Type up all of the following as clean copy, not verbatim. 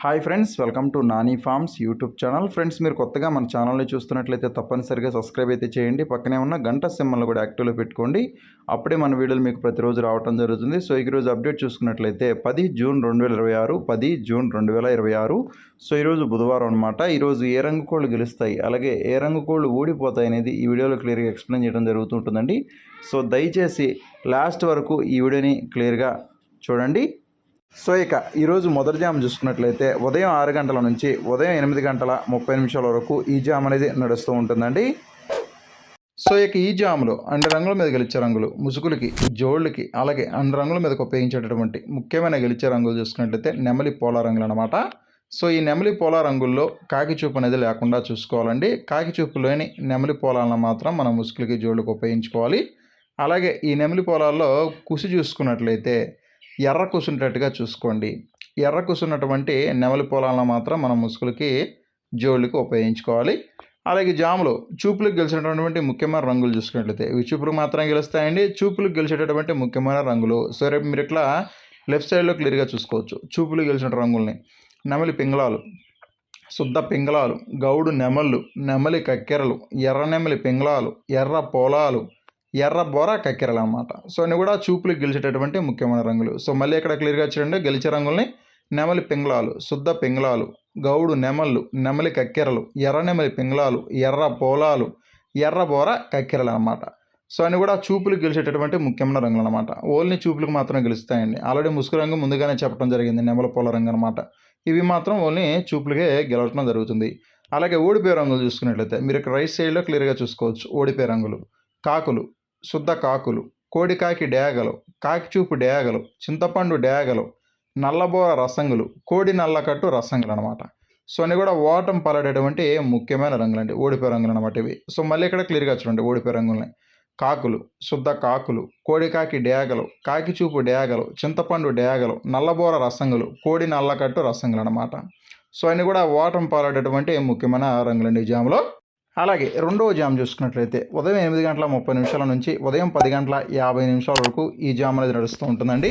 Hi friends, welcome to Nani forms YouTube channel. Friends, మీరు కొత్తగా మన ఛానల్ని చూస్తున్నట్లయితే తప్పనిసరిగా సబ్స్క్రైబ్ అయితే చేయండి. పక్కనే ఉన్న గంట సింబల్ని కూడా యాక్టివ్లో పెట్టుకోండి. అప్పుడే మన వీడియోలు మీకు ప్రతిరోజు రావడం జరుగుతుంది. సో ఈరోజు అప్డేట్ చూసుకున్నట్లయితే 10 జూన్ 2026 10 జూన్ 2026. సో ఈరోజు బుధవారం అనమాట. ఈరోజు ఏ రంగు కోళ్ళు గెలుస్తాయి, అలాగే ఏ రంగు కోళ్ళు ఓడిపోతాయి అనేది ఈ వీడియోలో క్లియర్గా ఎక్స్ప్లెయిన్ చేయడం జరుగుతుంటుందండి. సో దయచేసి లాస్ట్ వరకు ఈ వీడియోని క్లియర్గా చూడండి. సో ఇక ఈరోజు మొదటి జామ్ చూసుకున్నట్లయితే ఉదయం 6 గంటల నుంచి ఉదయం 8 గంటల 30 నిమిషాల వరకు ఈ జామ్ అనేది నడుస్తూ ఉంటుందండి. సో ఇక ఈ జాములో అన్ని రంగుల మీద గెలిచే రంగులు, ముసుగులకి, జోళ్ళకి, అలాగే అన్ని రంగుల మీదకి ఉపయోగించేటటువంటి ముఖ్యమైన గెలిచే రంగులు చూసుకున్నట్లయితే నెమలి పోలా రంగులు అనమాట. సో ఈ నెమలి పోలా రంగుల్లో కాకి చూపు అనేది లేకుండా చూసుకోవాలండి. కాకి చూపు లేని నెమలి పోలాలను మాత్రం మనం ముసుగులకి, జోళ్ళకి ఉపయోగించుకోవాలి. అలాగే ఈ నెమలి పోలాల్లో కుసి చూసుకున్నట్లయితే ఎర్ర కుసుంటట్టుగా చూసుకోండి. ఎర్ర కుసున్నటువంటి నెమలి పొలాలను మాత్రం మనం ముసుగులకి, జోళ్ళకి ఉపయోగించుకోవాలి. అలాగే జాములో చూపులకు గెలిచినటువంటి ముఖ్యమైన రంగులు చూసుకున్నట్లయితే ఇవి చూపులకు మాత్రం గెలుస్తాయండి. చూపులకు గెలిచేటటువంటి ముఖ్యమైన రంగులు. సో రేపు మీరు ఇట్లా లెఫ్ట్ సైడ్లో క్లియర్గా చూసుకోవచ్చు చూపులు గెలిచిన రంగుల్ని. నెమలి పింగళాలు, శుద్ధ పింగళాలు, గౌడు నెమళ్ళు, నెమలి కక్కెరలు, ఎర్ర నెమలి పింగళాలు, ఎర్ర పోలాలు, ఎర్ర బోర కక్కెరలు అనమాట. సో అన్నీ కూడా చూపులకు గెలిచేటటువంటి ముఖ్యమైన రంగులు. సో మళ్ళీ ఇక్కడ క్లియర్గా చూడండి. గెలిచే రంగుల్ని నెమలి పింగళాలు, శుద్ధ పింగళాలు, గౌడు నెమళ్ళు, నెమలి కక్కెరలు, ఎర్ర నెమలి పింగళాలు, ఎర్ర పోలాలు, ఎర్ర బోర కక్కెరలు అనమాట. సో అన్నీ కూడా చూపులకు గెలిచేటటువంటి ముఖ్యమైన రంగులు అనమాట. ఓన్లీ చూపులకు మాత్రమే గెలుస్తాయండి. ఆల్రెడీ ముసుగు రంగు ముందుగానే చెప్పడం జరిగింది, నెమలి పోల రంగు అనమాట. ఇవి మాత్రం ఓన్లీ చూపులకే గెలవటం జరుగుతుంది. అలాగే ఓడిపోయే రంగులు చూసుకున్నట్లయితే మీరు ఇక్కడ రైట్ సైడ్లో క్లియర్గా చూసుకోవచ్చు. ఓడిపోయే రంగులు కాకులు, శుద్ధ కాకులు, కోడికాకి డేగలు, కాకి చూపు డేగలు, చింతపండు డేగలు, నల్లబోర రసంగులు, కోడి నల్లకట్టు రసంగులు అనమాట. సో అన్నీ కూడా ఓటం పలడేటువంటి ముఖ్యమైన రంగులు అండి, ఓడిపోయే రంగులు అనమాట ఇవి. సో మళ్ళీ ఇక్కడ క్లియర్గా చూడండి ఓడిపోయే రంగుల్ని. కాకులు, శుద్ధ కాకులు, కోడికాకి డేగలు, కాకి చూపు డేగలు, చింతపండు డేగలు, నల్లబోర రసంగులు, కోడి నల్లకట్టు రసంగులు అనమాట. సో అన్నీ కూడా ఓటం పాలడేటువంటి ముఖ్యమైన రంగులండి ఈ జాములో. అలాగే రెండవ జామ్ చూసుకున్నట్లయితే ఉదయం 8 గంటల 30 నిమిషాల నుంచి ఉదయం 10 గంటల 50 నిమిషాల వరకు ఈ జామ్ అనేది నడుస్తూ ఉంటుందండి.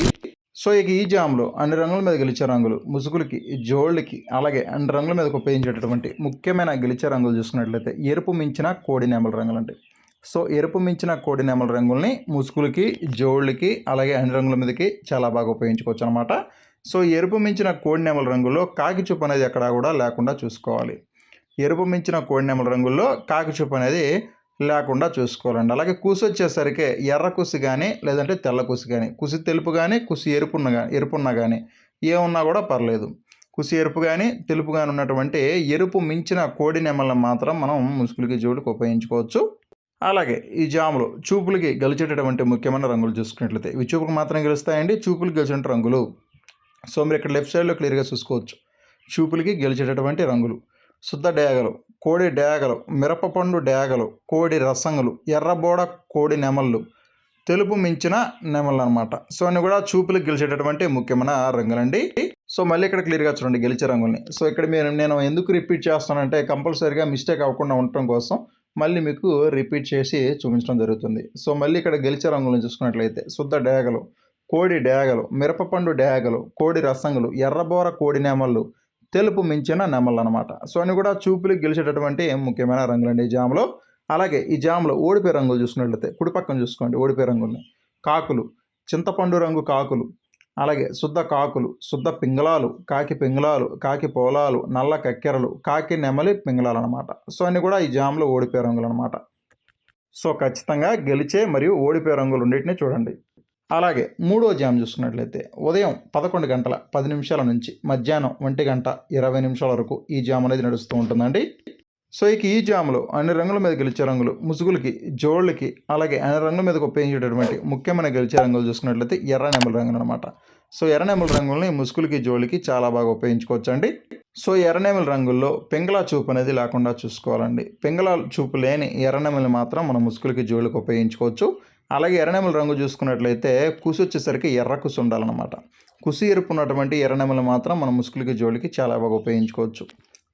సో ఇక ఈ జామ్లో అన్ని రంగుల మీద గెలిచే రంగులు, ముసుగులకి, జోళ్ళకి, అలాగే అన్ని రంగుల మీదకి ఉపయోగించేటటువంటి ముఖ్యమైన గెలిచే రంగులు చూసుకున్నట్లయితే ఎరుపు మించిన కోడి నెమల రంగులు అండి. సో ఎరుపు మించిన కోడి నెమల రంగుల్ని ముసుగులకి, జోళ్ళకి, అలాగే అన్ని రంగుల మీదకి చాలా బాగా ఉపయోగించుకోవచ్చు అనమాట. సో ఎరుపు మించిన కోడి నెమల రంగుల్లో కాకి చూపు అనేది ఎక్కడా కూడా లేకుండా చూసుకోవాలి. ఎరుపు మించిన కోడి నెమల రంగుల్లో కాకి చూపు అనేది లేకుండా చూసుకోవాలండి. అలాగే కుసి వచ్చేసరికి ఎర్ర కుసి కానీ లేదంటే తెల్ల కుసి కానీ, కుసి తెలుపు కానీ కుసి ఎరుపున్నా కానీ ఏమున్నా కూడా పర్లేదు. కుసి ఎరుపు కానీ తెలుపు కానీ ఉన్నటువంటి ఎరుపు మించిన కోడి నెమలను మాత్రం మనం ముసుగులకి, జోళ్ళకి ఉపయోగించుకోవచ్చు. అలాగే ఈ జాములో చూపులకి గెలిచేటటువంటి ముఖ్యమైన రంగులు చూసుకున్నట్లయితే ఇవి చూపులకు మాత్రం గెలుస్తాయండి. చూపులకు గెలిచిన రంగులు సో మీరు ఇక్కడ లెఫ్ట్ సైడ్లో క్లియర్గా చూసుకోవచ్చు. చూపులకి గెలిచేటటువంటి రంగులు శుద్ధ డేగలు, కోడి డేగలు, మిరపపండు డేగలు, కోడి రసంగులు, ఎర్రబోడ కోడి నెమళ్ళు, తెలుపు మించిన నెమళ్ళు అనమాట. సో అన్నీ కూడా చూపులకు గెలిచేటటువంటి ముఖ్యమైన రంగులండి. సో మళ్ళీ ఇక్కడ క్లియర్గా చూడండి గెలిచే రంగుల్ని. సో ఇక్కడ నేను ఎందుకు రిపీట్ చేస్తానంటే కంపల్సరీగా మిస్టేక్ అవ్వకుండా ఉండటం కోసం మళ్ళీ మీకు రిపీట్ చేసి చూపించడం జరుగుతుంది. సో మళ్ళీ ఇక్కడ గెలిచే రంగులను చూసుకున్నట్లయితే శుద్ధ డేగలు, కోడి డేగలు, మిరపపండు డేగలు, కోడి రసంగులు, ఎర్రబోర కోడి నెమళ్ళు, తెలుపు మించిన నెమళ్ళు అనమాట. సో అన్నీ కూడా చూపులకు గెలిచేటటువంటి ముఖ్యమైన రంగులండి ఈ జాములో. అలాగే ఈ జాములో ఓడిపోయే రంగులు చూసుకున్నట్లయితే కుడి పక్కన చూసుకోండి ఓడిపోయే రంగుల్ని. కాకులు, చింతపండు రంగు కాకులు, అలాగే శుద్ధ కాకులు, శుద్ధ పింగళాలు, కాకి పింగళాలు, కాకి పోలాలు, నల్ల కక్కెరలు, కాకి నెమలి పింగళాలు అనమాట. సో అన్నీ కూడా ఈ జాములో ఓడిపోయే రంగులు అనమాట. సో ఖచ్చితంగా గెలిచే మరియు ఓడిపోయే రంగులు రెండింటినీ చూడండి. అలాగే మూడో జామ్ చూసుకున్నట్లయితే ఉదయం 11 గంటల 10 నిమిషాల నుంచి మధ్యాహ్నం 1 గంట 20 నిమిషాల వరకు ఈ జామ్ అనేది నడుస్తూ ఉంటుందండి. సో ఇక ఈ జామ్లో అన్ని రంగుల మీద గెలిచే రంగులు, ముసుగులకి, జోళ్ళకి, అలాగే అన్ని రంగుల మీదకి ఉపయోగించేటటువంటి ముఖ్యమైన గెలిచే రంగులు చూసుకున్నట్లయితే ఎర్ర నెమలి రంగులు అనమాట. సో ఎర్ర నెమలి రంగుల్ని ముసుగులకి, జోళ్ళకి చాలా బాగా ఉపయోగించుకోవచ్చండి. సో ఎర్ర నెమలి రంగుల్లో పింగళ చూపు అనేది లేకుండా చూసుకోవాలండి. పింగళ చూపు లేని ఎర్ర నెమలి మాత్రం మనం ముసుగులకి, జోళ్ళకి ఉపయోగించుకోవచ్చు. అలాగే ఎర్రనెమల రంగు చూసుకున్నట్లయితే కుసి వచ్చేసరికి ఎర్ర కుసి ఉండాలన్నమాట. కుసి ఎరుపు ఉన్నటువంటి ఎర్రనెమలు మాత్రం మన ముసుగులకి, జోళ్ళకి చాలా బాగా ఉపయోగించుకోవచ్చు.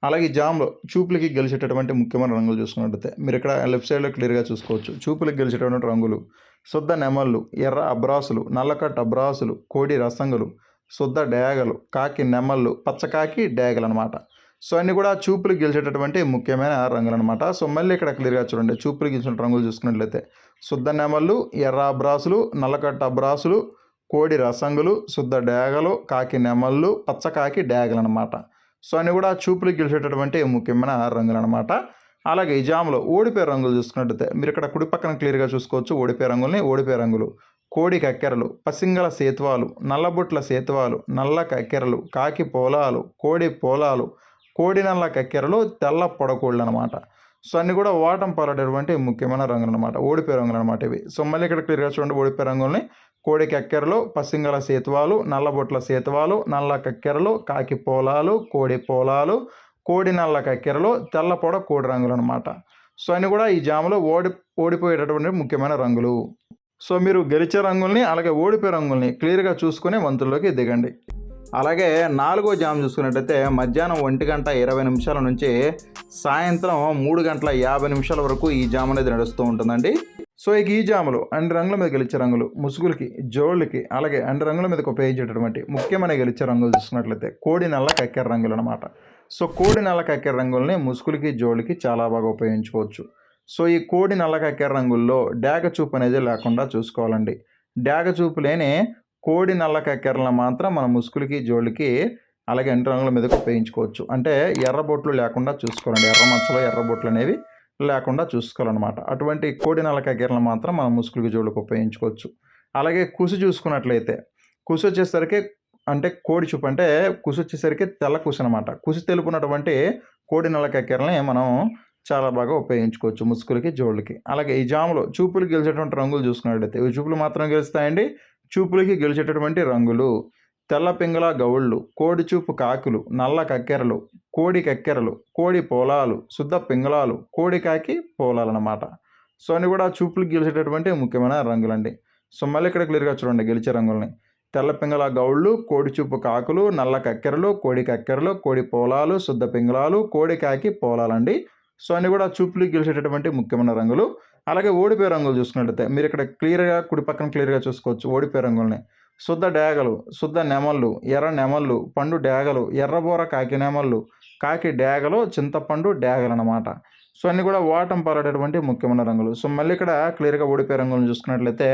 అలాగే జామ్లో చూపులకి గెలిచేటటువంటి ముఖ్యమైన రంగులు చూసుకున్నట్లయితే మీరు ఇక్కడ లెఫ్ట్ సైడ్లో క్లియర్గా చూసుకోవచ్చు. చూపులకు గెలిచేటటువంటి రంగులు శుద్ధ నెమళ్ళు, ఎర్ర అబ్రాసులు, నల్లకట్ట అబ్రాసులు, కోడి రసంగులు, శుద్ధ డేగలు, కాకి నెమళ్ళు, పచ్చకాకి డేగలు అనమాట. సో అన్నీ కూడా చూపులు గెలిచేటటువంటి ముఖ్యమైన రంగులు అనమాట. సో మళ్ళీ ఇక్కడ క్లియర్గా చూడండి, చూపులు గెలిచిన రంగులు చూసుకున్నట్లయితే శుద్ధ నెమళ్ళు, ఎర్ర అబ్రాసులు, నల్లకట్ట అబ్రాసులు, కోడి రసంగులు, శుద్ధ డేగలు, కాకి నెమళ్ళు, పచ్చకాకి డేగలు అనమాట. సో అన్నీ కూడా చూపులు గెలిచేటటువంటి ముఖ్యమైన రంగులు అనమాట. అలాగే ఈ జాములో ఓడిపోయే రంగులు చూసుకున్నట్లయితే మీరు ఇక్కడ కుడి పక్కన క్లియర్గా చూసుకోవచ్చు. ఓడిపోయే రంగుల్ని, ఓడిపోయే రంగులు కోడి కక్కెరలు, పసింగల సేతువాలు, నల్లబొట్ల సేతువాలు, నల్ల కక్కెరలు, కాకి పోలాలు, కోడి పోలాలు, కోడి నల్ల కక్కెరలు, తెల్ల పొడకోళ్ళు అనమాట. సో అన్నీ కూడా ఓటం పాలటటువంటి ముఖ్యమైన రంగులు అనమాట, ఓడిపోయే రంగులు అనమాట ఇవి. సో మళ్ళీ ఇక్కడ క్లియర్గా చూడండి, ఓడిపోయే రంగుల్ని కోడి కక్కెరలు, పసింగల సేతువాలు, నల్లబొట్ల సేతువాలు, నల్ల కక్కెరలు, కాకి పోలాలు, కోడి పోలాలు, కోడి నల్ల కక్కెరలు, తెల్ల పొడ కోడి రంగులు అనమాట. సో అన్నీ కూడా ఈ జాములో ఓడిపోయేటటువంటి ముఖ్యమైన రంగులు. సో మీరు గెలిచే రంగుల్ని అలాగే ఓడిపోయే రంగుల్ని క్లియర్గా చూసుకుని వంతుల్లోకి దిగండి. అలాగే 4వ జాము చూసుకున్నట్టయితే మధ్యాహ్నం 1:20 నుంచి సాయంత్రం 3:50 వరకు ఈ జాము అనేది నడుస్తూ ఉంటుందండి. సో ఇక ఈ జాములు అన్ని రంగుల మీద గెలిచే రంగులు ముసుగులకి, జోళ్ళకి, అలాగే అన్ని రంగుల మీదకి ఉపయోగించేటటువంటి ముఖ్యమైన గెలిచే రంగులు చూసుకున్నట్లయితే కోడి నల్ల కక్కెర రంగులు అనమాట. సో కోడి నల్ల కక్కెర రంగుల్ని ముసుగులకి, జోళ్ళకి చాలా బాగా ఉపయోగించుకోవచ్చు. సో ఈ కోడి నల్ల కక్కెర రంగుల్లో డాగ చూపు అనేది లేకుండా చూసుకోవాలండి. డాగ చూపు లేని కోడి నల్ల కక్కెరలను మాత్రం మన ముసుగులకి, జోళ్ళకి, అలాగే అన్ని రంగుల మీదకి ఉపయోగించుకోవచ్చు. అంటే ఎర్రబొట్లు లేకుండా చూసుకోవాలండి, ఎర్ర మచ్చలు, ఎర్రబొట్లు అనేవి లేకుండా చూసుకోవాలన్నమాట. అటువంటి కోడి నల్ల కక్కెరలను మాత్రం మనం ముసుగులకి, జోళ్ళకి ఉపయోగించుకోవచ్చు. అలాగే కుసు చూసుకున్నట్లయితే కుసు వచ్చేసరికి అంటే కోడి చూపు అంటే కుసు వచ్చేసరికి తెల్ల కుసు అనమాట. కుసు తెలుపున్నటువంటి కోడి నల్ల కక్కెరలని మనం చాలా బాగా ఉపయోగించుకోవచ్చు ముసుగులకి, జోళ్ళకి. అలాగే ఈ జాములో చూపులు గెలిచేటువంటి రంగులు చూసుకున్నట్లయితే ఇవి చూపులు మాత్రం గెలుస్తాయండి. చూపులకి గెలిచేటటువంటి రంగులు తెల్ల పింగళ గౌళ్ళు, కోడి చూపు కాకులు, నల్ల కక్కెరలు, కోడి కక్కెరలు, కోడి పోలాలు, శుద్ధ పింగళాలు, కోడి కాకి పోలాలు అనమాట. సో అన్ని కూడా చూపులకు గెలిచేటటువంటి ముఖ్యమైన రంగులండి. సో మళ్ళీ ఇక్కడ క్లియర్గా చూడండి గెలిచే రంగుల్ని తెల్ల పింగళ గౌళ్ళు, కోడి చూపు కాకులు, నల్ల కక్కెరలు, కోడి కక్కెరలు, కోడి పోలాలు, శుద్ధ పింగళాలు, కోడి కాకి పోలాలండి. సో అన్నీ కూడా చూపులకు గెలిచేటటువంటి ముఖ్యమైన రంగులు. అలాగే ఓడిపోయే రంగులు చూసుకున్నట్లయితే మీరు ఇక్కడ క్లియర్గా కుడి పక్కన క్లియర్గా చూసుకోవచ్చు ఓడిపోయే రంగుల్ని శుద్ధ డేగలు, శుద్ధ నెమళ్ళు, ఎర్ర నెమళ్ళు, పండు డేగలు, ఎర్రబోర కాకి నెమళ్ళు, కాకి డేగలు, చింతపండు డేగలు అనమాట. సో అన్నీ కూడా ఓటం పాలటటువంటి ముఖ్యమైన రంగులు. సో మళ్ళీ ఇక్కడ క్లియర్గా ఓడిపోయే రంగులను చూసుకున్నట్లయితే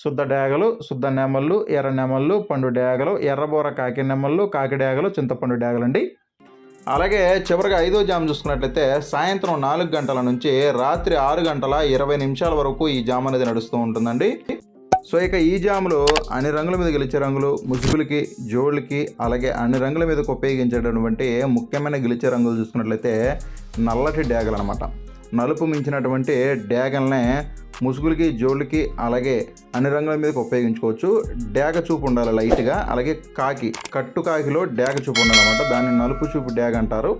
శుద్ధ డేగలు, శుద్ధ నెమళ్ళు, ఎర్ర నెమళ్ళు, పండు డేగలు, ఎర్రబోర కాకి నెమళ్ళు, కాకి డేగలు, చింతపండు డేగలండి. అలాగే చివరిగా 5వ జాము చూసుకున్నట్లయితే సాయంత్రం 4 గంటల నుంచి రాత్రి 6:20 వరకు ఈ జాము అనేది నడుస్తూ ఉంటుందండి. సో ఇక ఈ జాములో అన్ని రంగుల మీద గెలిచే రంగులు ముసుగులకి, జోళ్ళకి, అలాగే అన్ని రంగుల మీదకి ఉపయోగించేటటువంటి ముఖ్యమైన గెలిచే రంగులు చూసుకున్నట్లయితే నల్లటి డేగలు అనమాట. నలుపు మించినటువంటి డేగల్నే ముసుగులకి, జోళ్ళకి, అలాగే అన్ని రంగుల మీదకి ఉపయోగించుకోవచ్చు. డేగ చూపు ఉండాలి లైట్గా. అలాగే కాకి, కట్టు కాకిలో డేగ చూపు ఉండాలన్నమాట, దాన్ని నలుపు చూపు డేగ అంటారు.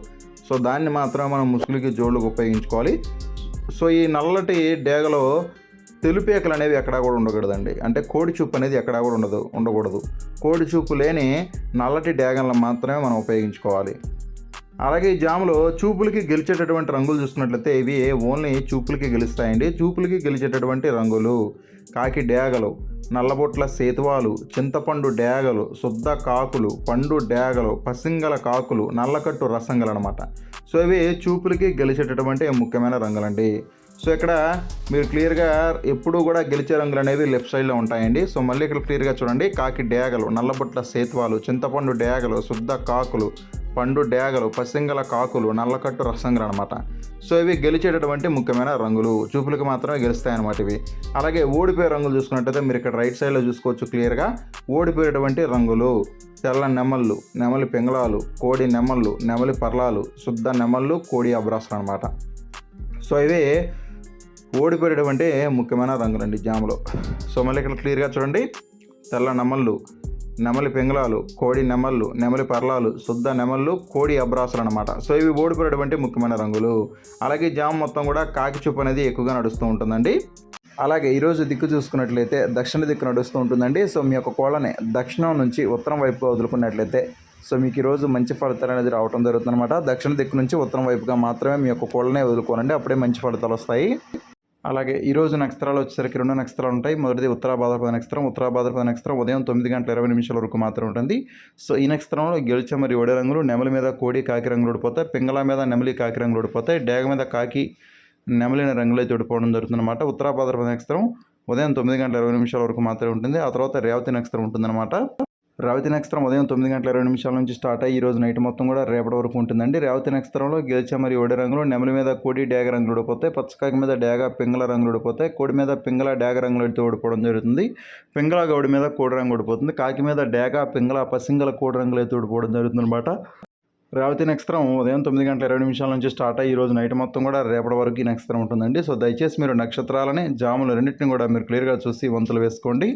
సో దాన్ని మాత్రం మనం ముసుగులకి, జోళ్ళకి ఉపయోగించుకోవాలి. సో ఈ నల్లటి డేగలో తెలుపేకలు అనేవి ఎక్కడా కూడా ఉండకూడదండి. అంటే కోడి చూపు అనేది ఎక్కడా కూడా ఉండకూడదు. కోడి చూపు లేని నల్లటి డేగలను మాత్రమే మనం ఉపయోగించుకోవాలి. అలాగే ఈ జాములో చూపులకి గెలిచేటటువంటి రంగులు చూసుకున్నట్లయితే ఇవి ఓన్లీ చూపులకి గెలుస్తాయండి. చూపులకి గెలిచేటటువంటి రంగులు కాకి డేగలు, నల్లబొట్ల సేతువాలు, చింతపండు డేగలు, శుద్ధ కాకులు, పండు డేగలు, పసింగల కాకులు, నల్లకట్టు రసంగలు అనమాట. సో ఇవి చూపులకి గెలిచేటటువంటి ముఖ్యమైన రంగులండి. సో ఇక్కడ మీరు క్లియర్గా ఎప్పుడూ కూడా గెలిచే రంగులు అనేవి లెఫ్ట్ సైడ్లో ఉంటాయండి. సో మళ్ళీ ఇక్కడ క్లియర్గా చూడండి కాకి డేగలు, నల్లబొట్ల సేతువాలు, చింతపండు డేగలు, శుద్ధ కాకులు, పండు డేగలు, పసింగల కాకులు, నల్లకట్టు రసంగలు అనమాట. సో ఇవి గెలిచేటటువంటి ముఖ్యమైన రంగులు, చూపులకు మాత్రమే గెలుస్తాయి అనమాట ఇవి. అలాగే ఓడిపోయే రంగులు చూసుకున్నట్టయితే మీరు ఇక్కడ రైట్ సైడ్లో చూసుకోవచ్చు క్లియర్గా ఓడిపోయేటువంటి రంగులు తెల్ల నెమళ్ళు, నెమలి పింగళాలు, కోడి నెమళ్ళు, నెమలి పర్లాలు, శుద్ధ నెమళ్ళు, కోడి అబ్రాసులు అనమాట. సో ఇవి ఓడిపోయేటువంటి ముఖ్యమైన రంగులండి జాములో. సో మళ్ళీ ఇక్కడ క్లియర్గా చూడండి తెల్ల నెమళ్ళు, నెమలి పింగళాలు, కోడి నెమళ్ళు, నెమలి పర్లాలు, శుద్ధ నెమళ్ళు, కోడి అబ్రాసులు అనమాట. సో ఇవి ఓడిపోయేటువంటి ముఖ్యమైన రంగులు. అలాగే జాము మొత్తం కూడా కాకి చూపు అనేది ఎక్కువగా నడుస్తూ ఉంటుందండి. అలాగే ఈరోజు దిక్కు చూసుకున్నట్లయితే దక్షిణ దిక్కు నడుస్తూ ఉంటుందండి. సో మీ యొక్క కోళ్ళని దక్షిణం నుంచి ఉత్తరం వైపుగా వదులుకున్నట్లయితే సో మీకు ఈరోజు మంచి ఫలితాలు అనేది రావడం జరుగుతుందన్నమాట. దక్షిణ దిక్కు నుంచి ఉత్తరం వైపుగా మాత్రమే మీ యొక్క కోళ్ళనే వదులుకోనండి, అప్పుడే మంచి ఫలితాలు వస్తాయి. అలాగే ఈరోజు నక్షత్రాలు వచ్చేసరికి 2 నక్షత్రాలు ఉంటాయి. మొదటిది ఉత్తరా భాద్రపద నక్షత్రం. ఉత్తరా భాద్రపద నక్షత్రం ఉదయం 9:20 వరకు మాత్రం ఉంటుంది. సో ఈ నక్షత్రంలో గెలుచ మరియు ఒడే రంగులు, నెమలి మీద కోడి కాకి రంగులు ఓడిపోతాయి, పింగళ మీద నెమలి కాకి రంగులు ఓడిపోతాయి, డేగ మీద కాకి నెమలిన రంగులు అయితే ఓడిపోవడం జరుగుతుందన్నమాట. ఉత్తరా భాద్రపద నక్షత్రం ఉదయం 9:20 వరకు మాత్రమే ఉంటుంది. ఆ తర్వాత రేవతి నక్షత్రం ఉంటుందన్నమాట. రేవతి నక్షత్రం ఉదయం 9:20 నుంచి స్టార్ట్ అయ్యి ఈరోజు నైట్ మొత్తం కూడా రేపటి వరకు ఉంటుందండి. రేవతి నక్షత్రంలో గెలిచ మరియు ఒడే రంగులు, నెమలి మీద కోడి డేగ రంగులు ఓడిపోతాయి, పచ్చకాకి మీద డేగ పింగళ రంగులు ఓడిపోతాయి, కోడి మీద పింగళ డేగ రంగులు అయితే ఓడిపోవడం జరుగుతుంది. పింగళ గౌడి మీద కోడి రంగు ఓడిపోతుంది, కాకి మీద డేగ పింగళ పసింగల కోడి రంగులు అయితే ఓడిపోవడం జరుగుతుంది అనమాట. రేవతి నక్షత్రం ఉదయం 9:20 నుంచి స్టార్ట్ అయ్యి ఈరోజు నైట్ మొత్తం కూడా రేపటి వరకు ఈ నక్షత్రం ఉంటుందండి. సో దయచేసి మీరు నక్షత్రాలని జాములు రెండింటిని కూడా మీరు క్లియర్గా చూసి వంతులు వేసుకోండి.